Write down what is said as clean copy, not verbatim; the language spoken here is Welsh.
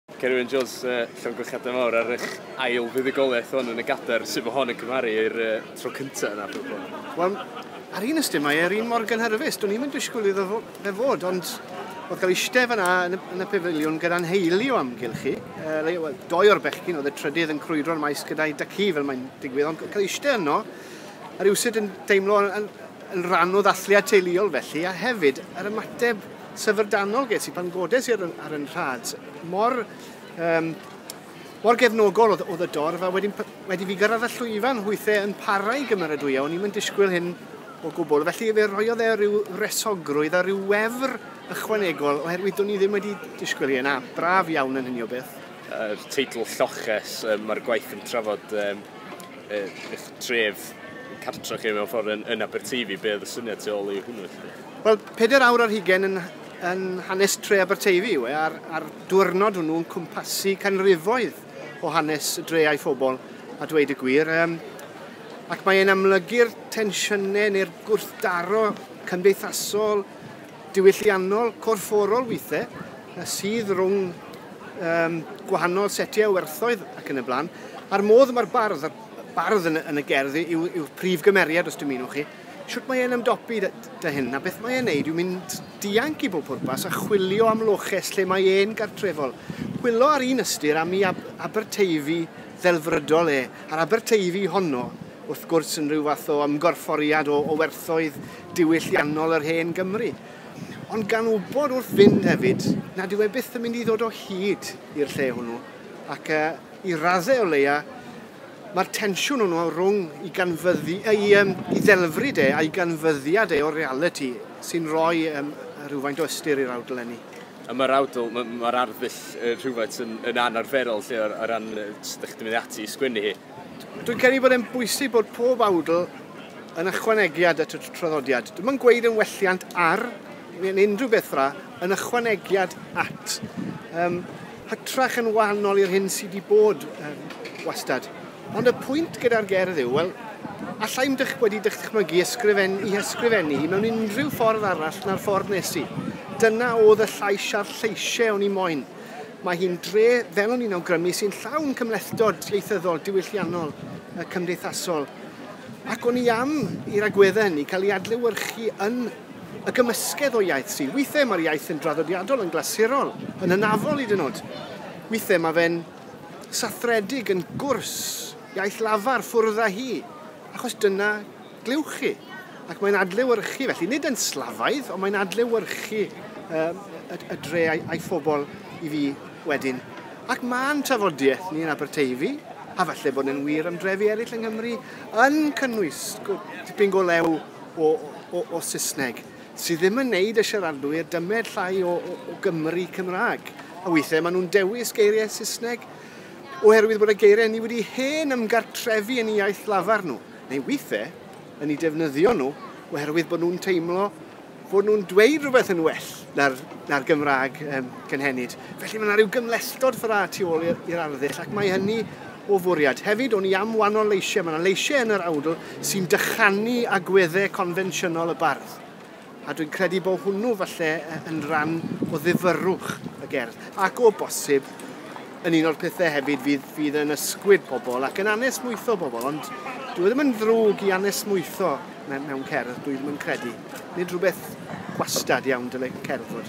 Cerwyn Jones, llongychadau mawr ar eich ail fuddigolaeth hwn yn y gadair, sydd bod hon yn cymharu i'r tro cyntaf yna. Wel, ar un ystod mae un mor gynhyrfus, dwi'n mynd disgwyl iddo fe fod, ond oedd cael eistedd fyna yn y pafiliwn gyda'n heili o amgylchu. Doi o'r bechgyn oedd y trydydd yn crwydro'r maes gyda'i dacu fel mae'n digwydd, ond cael eistedd yno, a rhywsyd yn teimlo yn rhan o ddathliad teuluol felly, a hefyd yr ymateb syfrdanol ges i pan godes i ar yn rhad. Mor gefnogol oedd y dorf, a wedi fi gyrraedd y llwyfan hwythau yn para i gymeradwyo, o'n i'n mynd disgwyl hyn o gwbl. Felly fe roiodd e rhyw resogrwydd a rhyw wefr ychwanegol, oherwydd o'n i ddim wedi disgwyl hyn, a braf iawn yn hynny o beth. Teitl lloches, mae'r gwaith yn trafod eich tref cartra chi mewn ffordd yn Aberteifi, be oedd y syniad tu ôl i hwnnw? Wel, 4 awr ar hugen yn hanes tre Aberteifi yw ar diwrnod hwnnw'n cwmpasu canrifoedd o hanes y dre a'i phobl a dweud y gwir. Ac mae'n amlygu'r tensiynau neu'r gwrthdaro cymdeithasol, diwylliannol, corfforol weithiau, sydd rhwng gwahanol setiau werthoedd ac yn y blaen. A'r modd mae'r bardd yn y gerddi yw'r prif gymeriad os dwi'n mynd chi. Siwt mae e'n ymdopi dy hyn, a beth mae e'n neud yw mynd dianc i bob pwrpas a chwilio am loches lle mae e'n gartrefol. Chwilo ar un ystyr am i Aberteifi ddelfrydol a'r Aberteifi honno, wrth gwrs yn rhyw fath o ymgorfforiad o werthoedd diwylliannol yr hen Gymru. Ond gan wybod wrth fynd hefyd, nad yw e byth yn mynd i ddod o hyd i'r lle hwnnw. Ac i raddau o leia, mae'r tensiwn hwnnw rhwng i ddelfryd a'i ganfyddiad o reality sy'n rhoi rhywfaint o ystyr i'r awdl enni. A mae'r awdl, mae'r arddull rhywfaint yn anarferol lle o ran ydych chi'n mynd ati i sgwennu hi. Dwi'n credu bod e'n bwysig bod pob awdl yn ychwanegiad at y traddodiad. Dwi'n gweud yn welliant ar, neu unrhyw beth fra, yn ychwanegiad at. Hytrach yn wahanol i'r hyn sydd wedi bod wastad. Ond y pwynt gyda'r gerdd yw, wel, allai'm wedi dychmygu ysgrifennu hi mewn unrhyw ffordd arall na'r ffordd nes i. Dyna oedd y llais a'r lleisiau o'n i moyn. Mae hi'n dre, fel o'n i'n awgrymu, sy'n llawn cymlethdod ieithyddol, diwylliannol, cymdeithasol. Ac o'n i am i'r agweddau hynny cael ei adlewyrchu yn y gymysgedd o iaith sydd. Weithiau mae'r iaith yn draddodiadol, yn glasurol, yn anafol i dynod. Weithiau mae fe'n sathredig yn gwrs, iaith lafar ffwrdd â hi, achos dyna glywch chi. Ac mae'n adlewyrchu, felly nid yn slafaidd, ond mae'n adlewyrchu y dre a'i phobl i fi wedyn. Ac mae'n tafodiaeth ni yn Aberteifi, a falle bod yn wir am drefi eraill yng Nghymru, yn cynnwys dipyn go lew o Saesneg, sydd ddim yn neud y siaradwyr dymed llai o Gymru Cymraeg. A weithiau maen nhw'n dewis geiriau Saesneg, oherwydd bod y geiriau ni wedi hen ymgartrefi yn ei iaith lafar nhw, neu weithiau yn ei defnyddio nhw, oherwydd bod nhw'n teimlo bod nhw'n dweud rhywbeth yn well na'r Gymraeg cynhenid. Felly mae yna rhyw gymlethdod ffra tu ôl i'r arddull, ac mae hynny o fwriad. Hefyd, o'n i am wahanol leisiau. Mae yna leisiau yn yr awdl sy'n dychanu agweddau convensiynol y bardd. A dwi'n credu bod hwnnw falle yn rhan o ddifyrwch y gerdd. Ac o bosib, yn un o'r pethau hefyd fydd yn ysgwyd pobl ac yn anesmwytho pobl, ond dwi ddim yn ddrwg i anesmwytho mewn cerdd, dwi ddim yn credu. Nid rhywbeth gwastad iawn dylai cerdd fod.